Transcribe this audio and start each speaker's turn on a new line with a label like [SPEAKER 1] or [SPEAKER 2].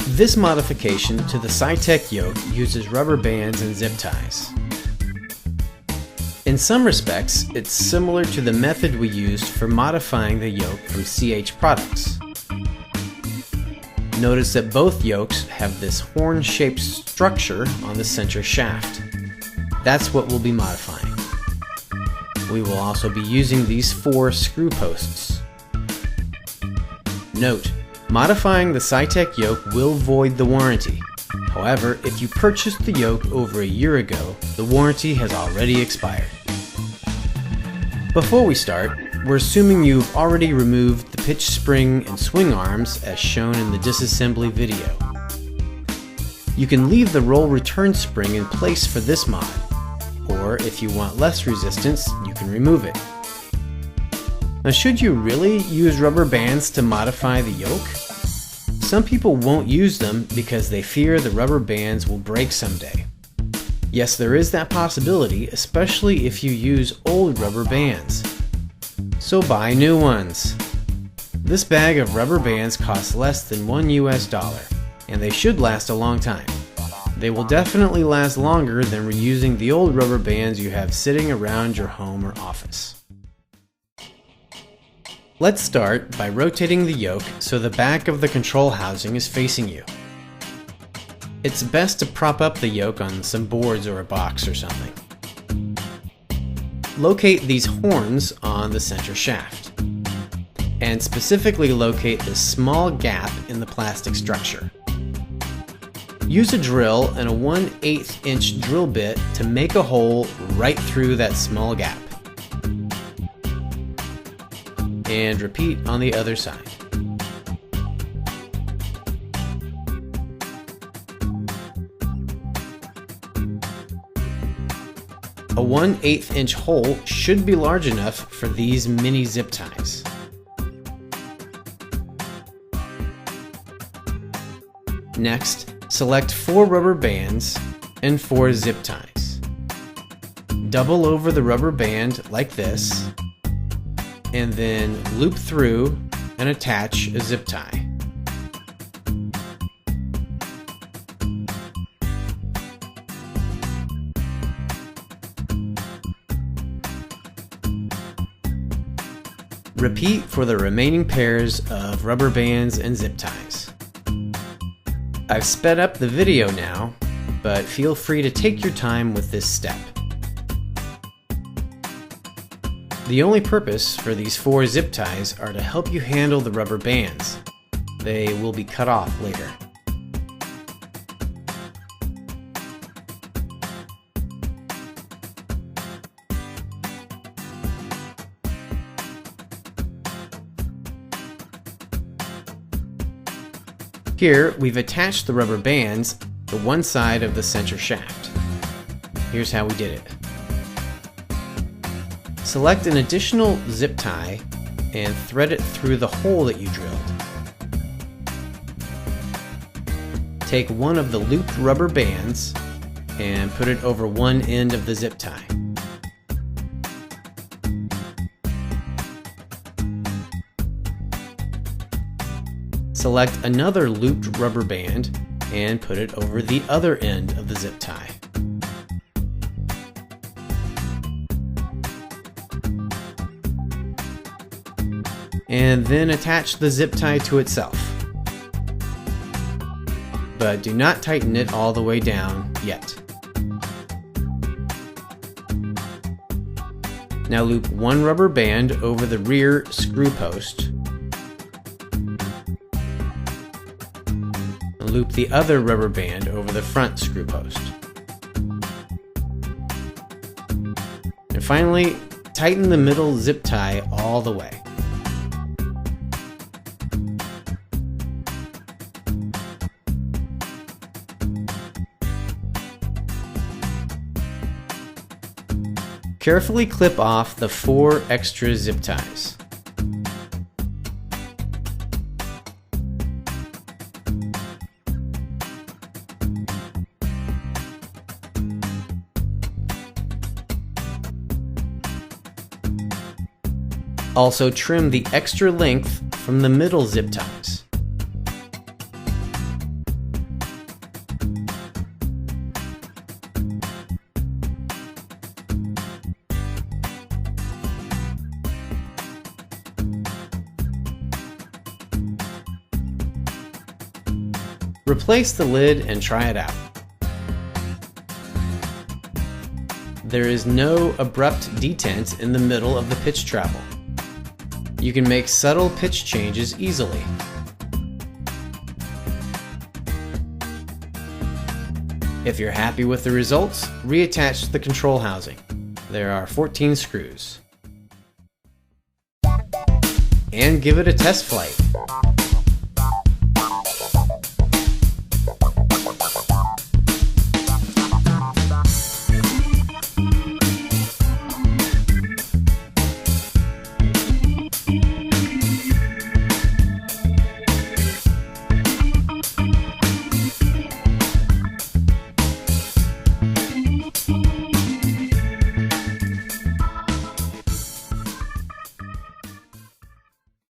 [SPEAKER 1] This modification to the Saitek Yoke uses rubber bands and zip ties. In some respects, it's similar to the method we used for modifying the yoke from CH products. Notice that both yokes have this horn-shaped structure on the center shaft. That's what we'll be modifying. We will also be using these 4 screw posts. Note, modifying the Saitek yoke will void the warranty. However, if you purchased the yoke over a year ago, the warranty has already expired. Before we start, we're assuming you've already removed the pitch spring and swing arms as shown in the disassembly video. You can leave the roll return spring in place for this mod, or if you want less resistance, you can remove it. Now, should you really use rubber bands to modify the yoke? Some people won't use them because they fear the rubber bands will break someday. Yes, there is that possibility, especially if you use old rubber bands. So buy new ones. This bag of rubber bands costs less than $1 US, and they should last a long time. They will definitely last longer than reusing the old rubber bands you have sitting around your home or office. Let's start by rotating the yoke so the back of the control housing is facing you. It's best to prop up the yoke on some boards or a box or something. Locate these horns on the center shaft, and specifically locate this small gap in the plastic structure. Use a drill and a 1/8 inch drill bit to make a hole right through that small gap. And repeat on the other side. A 1/8 inch hole should be large enough for these mini zip ties. Next, select 4 rubber bands and 4 zip ties. Double over the rubber band like this, and then loop through and attach a zip tie. Repeat for the remaining pairs of rubber bands and zip ties. I've sped up the video now, but feel free to take your time with this step. The only purpose for these 4 zip ties are to help you handle the rubber bands. They will be cut off later. Here, we've attached the rubber bands to one side of the center shaft. Here's how we did it. Select an additional zip tie and thread it through the hole that you drilled. Take one of the looped rubber bands and put it over one end of the zip tie. Select another looped rubber band and put it over the other end of the zip tie. And then attach the zip tie to itself. But do not tighten it all the way down yet. Now loop one rubber band over the rear screw post. And loop the other rubber band over the front screw post. And finally, tighten the middle zip tie all the way. Carefully clip off the 4 extra zip ties. Also trim the extra length from the middle zip ties. Replace the lid and try it out. There is no abrupt detent in the middle of the pitch travel. You can make subtle pitch changes easily. If you're happy with the results, reattach the control housing. There are 14 screws. And give it a test flight.